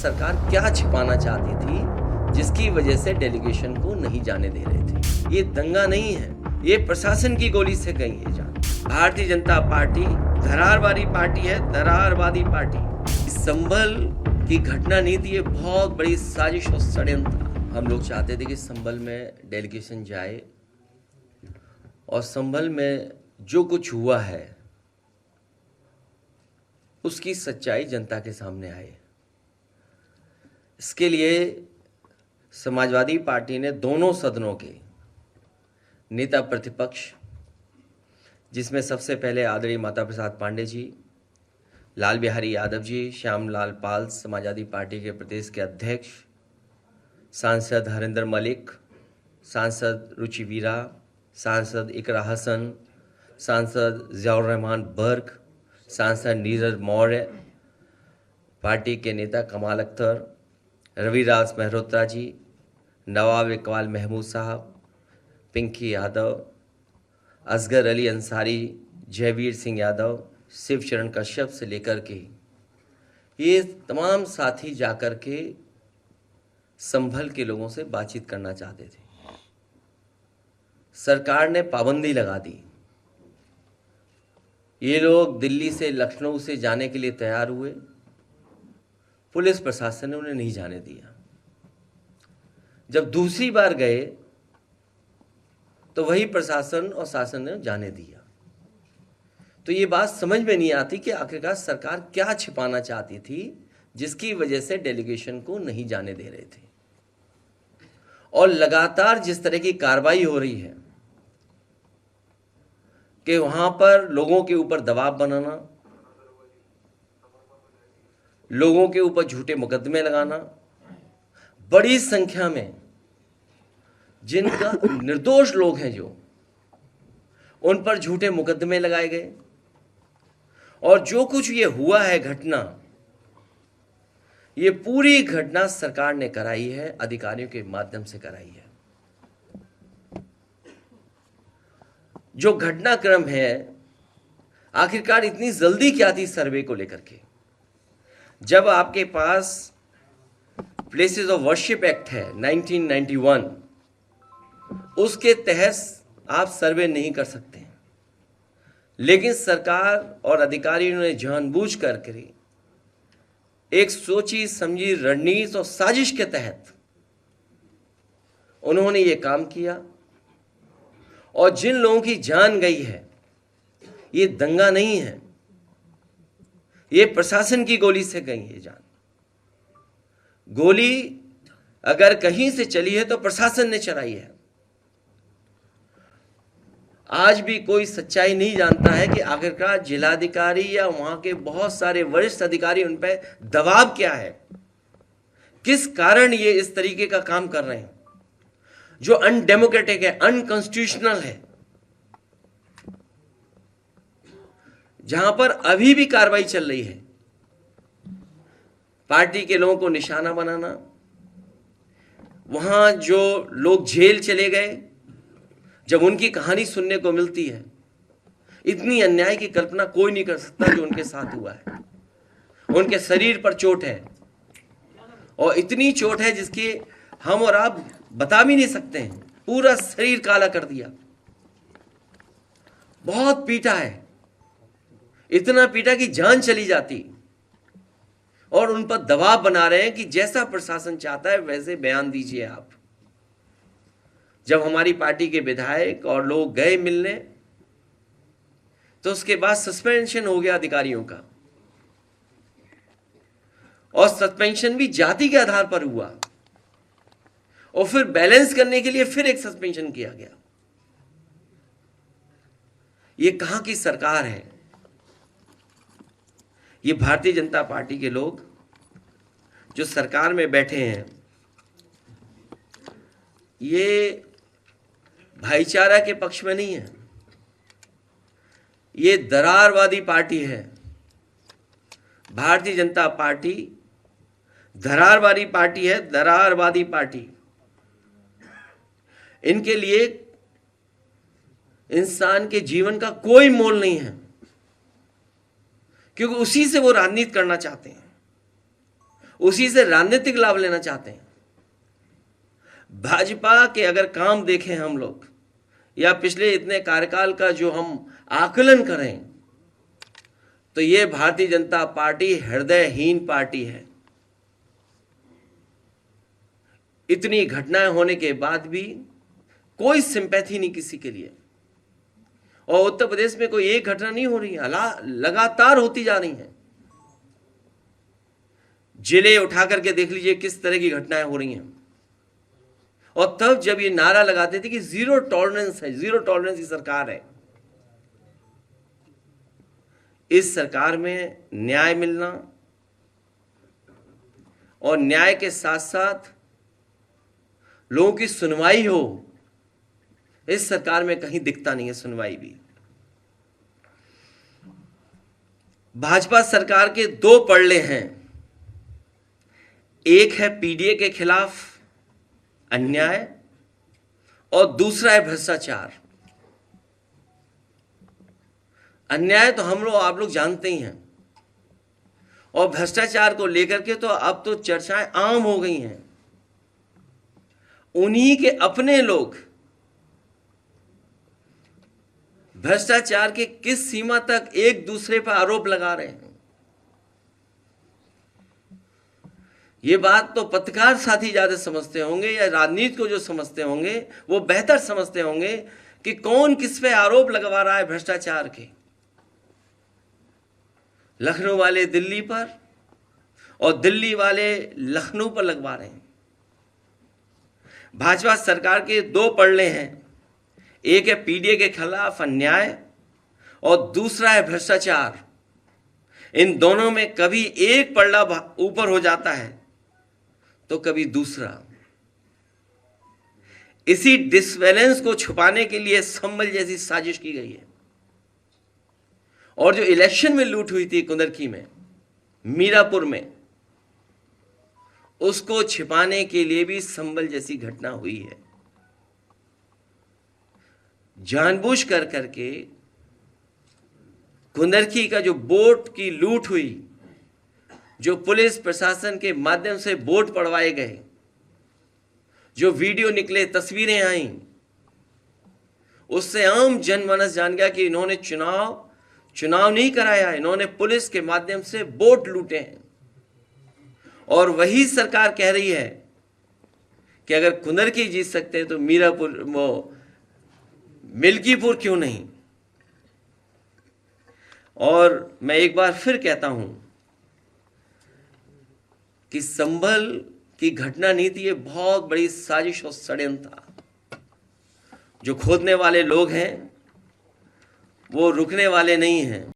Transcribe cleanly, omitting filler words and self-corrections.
सरकार क्या छिपाना चाहती थी जिसकी वजह से डेलीगेशन को नहीं जाने दे रहे थे। ये दंगा नहीं है, ये प्रशासन की गोली से गई है जान। भारतीय जनता पार्टी धरारवादी पार्टी है, धरारवादी पार्टी। संभल की घटना नहीं थी, ये बहुत बड़ी साजिश और षड्यंत्र। हम लोग चाहते थे कि संभल में डेलीगेशन जाए और संभल में जो कुछ हुआ है उसकी सच्चाई जनता के सामने आए। इसके लिए समाजवादी पार्टी ने दोनों सदनों के नेता प्रतिपक्ष, जिसमें सबसे पहले आदरणीय माता प्रसाद पांडे जी, लाल बिहारी यादव जी, श्यामलाल पाल समाजवादी पार्टी के प्रदेश के अध्यक्ष, सांसद हरिंदर मलिक, सांसद रुचि वीरा, सांसद इकरा हसन, सांसद जियाउर रहमान बर्क, सांसद नीरज मौर्य, पार्टी के नेता कमाल अख्तर, रविराज मेहरोत्रा जी, नवाब इकबाल महमूद साहब, पिंकी यादव, असगर अली अंसारी, जयवीर सिंह यादव, शिवचरण कश्यप से लेकर के ये तमाम साथी जाकर के संभल के लोगों से बातचीत करना चाहते थे। सरकार ने पाबंदी लगा दी। ये लोग दिल्ली से लखनऊ से जाने के लिए तैयार हुए, पुलिस प्रशासन ने उन्हें नहीं जाने दिया। जब दूसरी बार गए तो वही प्रशासन और शासन ने जाने दिया। तो ये बात समझ में नहीं आती कि आखिरकार सरकार क्या छिपाना चाहती थी जिसकी वजह से डेलीगेशन को नहीं जाने दे रहे थे। और लगातार जिस तरह की कार्रवाई हो रही है कि वहां पर लोगों के ऊपर दबाव बनाना, लोगों के ऊपर झूठे मुकदमे लगाना, बड़ी संख्या में जिनका निर्दोष लोग हैं जो उन पर झूठे मुकदमे लगाए गए। और जो कुछ ये हुआ है घटना, ये पूरी घटना सरकार ने कराई है, अधिकारियों के माध्यम से कराई है। जो घटनाक्रम है, आखिरकार इतनी जल्दी क्या थी सर्वे को लेकर के? जब आपके पास प्लेसेस ऑफ वर्शिप एक्ट है 1991, उसके तहत आप सर्वे नहीं कर सकते। लेकिन सरकार और अधिकारियों ने जानबूझ करके एक सोची समझी रणनीति और साजिश के तहत उन्होंने ये काम किया। और जिन लोगों की जान गई है, ये दंगा नहीं है, ये प्रशासन की गोली से गई है जान। गोली अगर कहीं से चली है तो प्रशासन ने चलाई है। आज भी कोई सच्चाई नहीं जानता है कि आखिरकार जिलाधिकारी या वहां के बहुत सारे वरिष्ठ अधिकारी उन पर दबाव क्या है, किस कारण ये इस तरीके का काम कर रहे हैं जो अनडेमोक्रेटिक है, अनकॉन्स्टिट्यूशनल है। जहां पर अभी भी कार्रवाई चल रही है, पार्टी के लोगों को निशाना बनाना, वहां जो लोग जेल चले गए, जब उनकी कहानी सुनने को मिलती है, इतनी अन्याय की कल्पना कोई नहीं कर सकता जो उनके साथ हुआ है। उनके शरीर पर चोट है और इतनी चोट है जिसकी हम और आप बता भी नहीं सकते हैं। पूरा शरीर काला कर दिया, बहुत पीटा है, इतना पीटा कि जान चली जाती। और उन पर दबाव बना रहे हैं कि जैसा प्रशासन चाहता है वैसे बयान दीजिए आप। जब हमारी पार्टी के विधायक और लोग गए मिलने तो उसके बाद सस्पेंशन हो गया अधिकारियों का, और सस्पेंशन भी जाति के आधार पर हुआ। और फिर बैलेंस करने के लिए फिर एक सस्पेंशन किया गया। ये कहां की सरकार है? ये भारतीय जनता पार्टी के लोग जो सरकार में बैठे हैं, ये भाईचारा के पक्ष में नहीं है, ये दरारवादी पार्टी है। भारतीय जनता पार्टी दरारवादी पार्टी है, दरारवादी पार्टी। इनके लिए इंसान के जीवन का कोई मोल नहीं है, क्योंकि उसी से वो राजनीति करना चाहते हैं, उसी से राजनीतिक लाभ लेना चाहते हैं। भाजपा के अगर काम देखें हम लोग, या पिछले इतने कार्यकाल का जो हम आकलन करें, तो ये भारतीय जनता पार्टी हृदयहीन पार्टी है। इतनी घटनाएं होने के बाद भी कोई सिंपैथी नहीं किसी के लिए। और उत्तर प्रदेश में कोई एक घटना नहीं हो रही है, लगातार होती जा रही हैं। जिले उठा करके देख लीजिए किस तरह की घटनाएं हो रही हैं। और तब जब ये नारा लगाते थे कि जीरो टॉलरेंस है, जीरो टॉलरेंस की सरकार है, इस सरकार में न्याय मिलना और न्याय के साथ साथ लोगों की सुनवाई हो, इस सरकार में कहीं दिखता नहीं है सुनवाई भी। भाजपा सरकार के दो पड़ले हैं, एक है पीडीए के खिलाफ अन्याय और दूसरा है भ्रष्टाचार। अन्याय तो हम लोग आप लोग जानते ही हैं, और भ्रष्टाचार को लेकर के तो अब तो चर्चाएं आम हो गई हैं। उन्हीं के अपने लोग भ्रष्टाचार के किस सीमा तक एक दूसरे पर आरोप लगा रहे हैं। ये बात तो पत्रकार साथी ज्यादा समझते होंगे, या राजनीति को जो समझते होंगे वो बेहतर समझते होंगे कि कौन किस पे आरोप लगवा रहा है भ्रष्टाचार के। लखनऊ वाले दिल्ली पर और दिल्ली वाले लखनऊ पर लगवा रहे हैं। भाजपा सरकार के दो पड़ले हैं, एक है पीडीए के खिलाफ अन्याय और दूसरा है भ्रष्टाचार। इन दोनों में कभी एक पड़ला ऊपर हो जाता है तो कभी दूसरा। इसी डिसबैलेंस को छुपाने के लिए संभल जैसी साजिश की गई है। और जो इलेक्शन में लूट हुई थी कुंदरकी में, मीरापुर में, उसको छिपाने के लिए भी संभल जैसी घटना हुई है। जानबूझ कर करके कुंदरकी का जो वोट की लूट हुई, जो पुलिस प्रशासन के माध्यम से वोट पड़वाए गए, जो वीडियो निकले, तस्वीरें आई, उससे आम जनमानस जान गया कि इन्होंने चुनाव नहीं कराया, इन्होंने पुलिस के माध्यम से वोट लूटे हैं। और वही सरकार कह रही है कि अगर कुंदरकी जीत सकते हैं तो मीरापुर, वो मिल्कीपुर क्यों नहीं। और मैं एक बार फिर कहता हूं कि संभल की घटना नहीं थी, ये बहुत बड़ी साजिश और षड्यंत्र था। जो खोदने वाले लोग हैं वो रुकने वाले नहीं हैं।